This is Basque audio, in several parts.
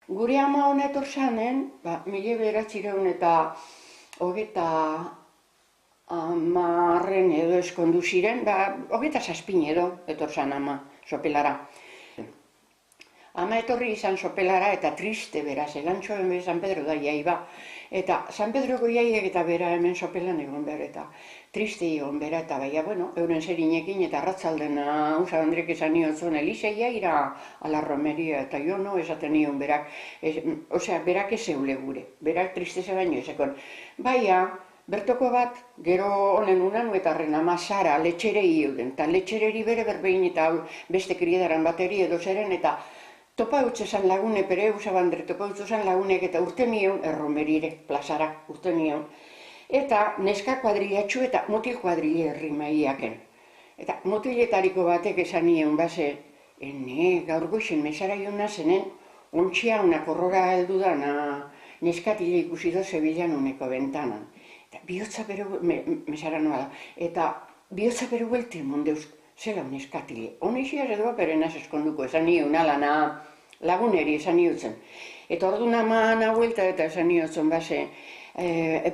Gure ama hona etor zanen, 1930 edo eskondu ziren, 27 edo etor zan ama sopelara. Ama etorri izan sopelara eta triste beraz, elantxo hemen San Pedro da jaiba. Eta San Pedroko jaiek eta bera hemen sopelan egon behar eta triste egon behar eta baina, bueno, euren zerinekin eta arratzalden Ausa Andrek esan niotzen Eliseia ira ala romeria eta jo no esaten nion berak, osea, berak ez eule gure, berak tristeze baino ezakon. Baina, bertoko bat, gero honen unan eta ama Sara letxerei euden, eta letxereri bere berbein eta beste kriedaran bateri edo zeren eta topa esan lagune, pere Usabandre topa esan lagunek eta urte nion erromerire, plazara, urte nion. Eta neska kuadrilatxu eta mutil kuadrile herri maiaken. Eta mutiletariko batek esan nion base, gaur goixen mesara jona zenen, ontsia una korrora heldu da neskatile ikusi do Sevillan uneko bentanan. Eta bihotza bero, mesara noa da, eta bihotza bero belte mondeuz, zela neskatile. Honexia edo perenaz eskonduko, esan nion alana laguneri esan niotzen. Eta ordu nama vuelta eta esan niotzen base,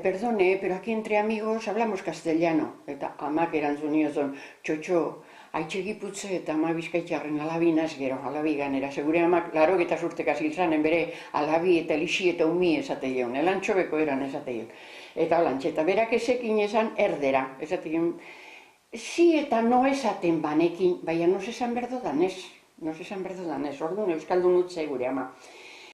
perdone, pero aquí entre amigos hablamos castellano. Eta amak erantzun niotzen, txotxo, haitxegiputze eta ama bizkaitxarren alabinaz gero, alabi ganera. Segure amak, laro eta zurtek aziltzanen bere alabi eta lixi eta umi esateion, elantxobeko eran esateion. Eta olantxe, eta berak esekin esan erdera, esateion, si eta no esaten banekin, baina no esan berdo danez, orduan euskaldun utzai gure ama.